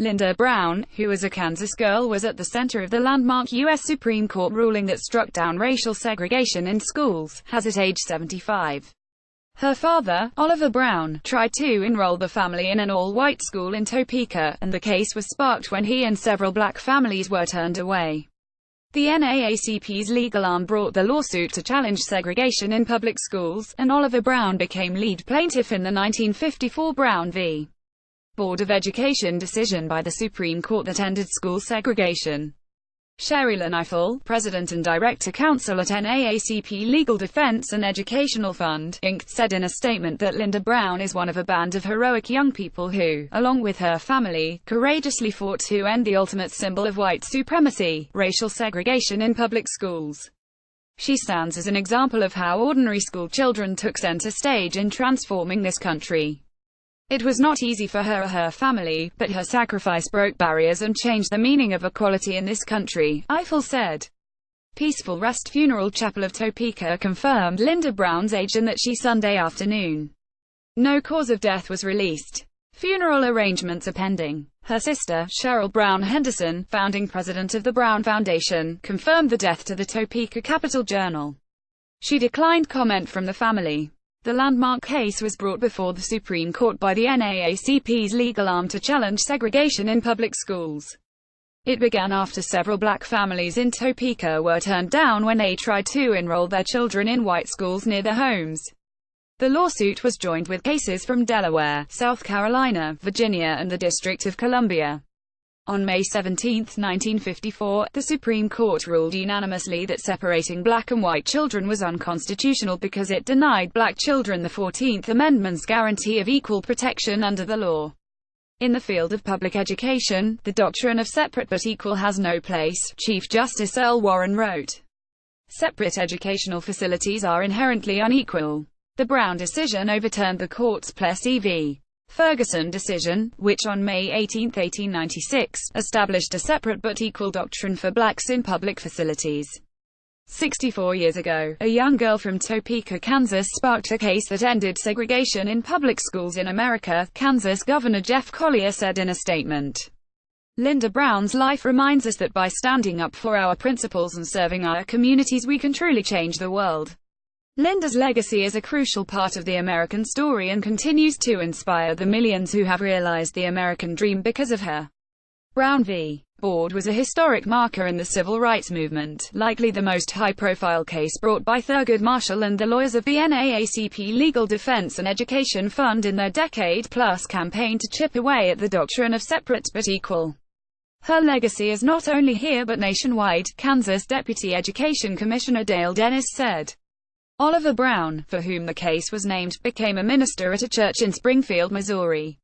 Linda Brown, who was a Kansas girl, was at the center of the landmark U.S. Supreme Court ruling that struck down racial segregation in schools, has at age 75. Her father, Oliver Brown, tried to enroll the family in an all-white school in Topeka, and the case was sparked when he and several black families were turned away. The NAACP's legal arm brought the lawsuit to challenge segregation in public schools, and Oliver Brown became lead plaintiff in the 1954 Brown v. Board of Education decision by the Supreme Court that ended school segregation. Sherry Laniefel, president and director counsel at NAACP Legal Defense and Educational Fund, Inc., said in a statement that Linda Brown is one of a band of heroic young people who, along with her family, courageously fought to end the ultimate symbol of white supremacy, racial segregation in public schools. She stands as an example of how ordinary school children took center stage in transforming this country. It was not easy for her or her family, but her sacrifice broke barriers and changed the meaning of equality in this country, Eiffel said. Peaceful Rest Funeral Chapel of Topeka confirmed Linda Brown's age and that she Sunday afternoon. No cause of death was released. Funeral arrangements are pending. Her sister, Cheryl Brown Henderson, founding president of the Brown Foundation, confirmed the death to the Topeka Capital-Journal. She declined comment from the family. The landmark case was brought before the Supreme Court by the NAACP's legal arm to challenge segregation in public schools. It began after several black families in Topeka were turned down when they tried to enroll their children in white schools near their homes. The lawsuit was joined with cases from Delaware, South Carolina, Virginia, and the District of Columbia. On May 17, 1954, the Supreme Court ruled unanimously that separating black and white children was unconstitutional because it denied black children the 14th Amendment's guarantee of equal protection under the law. In the field of public education, the doctrine of separate but equal has no place, Chief Justice Earl Warren wrote. Separate educational facilities are inherently unequal. The Brown decision overturned the court's Plessy v. Ferguson decision, which on May 18, 1896, established a separate but equal doctrine for blacks in public facilities. 64 years ago, a young girl from Topeka, Kansas sparked a case that ended segregation in public schools in America, Kansas Governor Jeff Collier said in a statement. Linda Brown's life reminds us that by standing up for our principles and serving our communities we can truly change the world. Linda's legacy is a crucial part of the American story and continues to inspire the millions who have realized the American dream because of her. Brown v. Board was a historic marker in the civil rights movement, likely the most high-profile case brought by Thurgood Marshall and the lawyers of the NAACP Legal Defense and Education Fund in their decade-plus campaign to chip away at the doctrine of separate but equal. Her legacy is not only here but nationwide, Kansas Deputy Education Commissioner Dale Dennis said. Oliver Brown, for whom the case was named, became a minister at a church in Springfield, Missouri.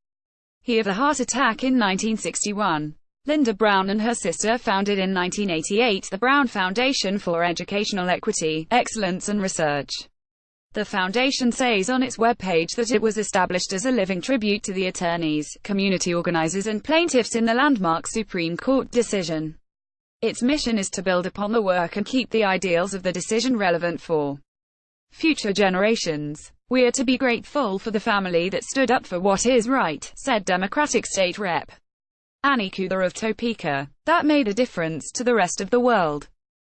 He had a heart attack in 1961. Linda Brown and her sister founded in 1988 the Brown Foundation for Educational Equity, Excellence and Research. The foundation says on its webpage that it was established as a living tribute to the attorneys, community organizers and plaintiffs in the landmark Supreme Court decision. Its mission is to build upon the work and keep the ideals of the decision relevant for future generations. We are to be grateful for the family that stood up for what is right, said Democratic State Rep. Annie Kuder of Topeka. That made a difference to the rest of the world.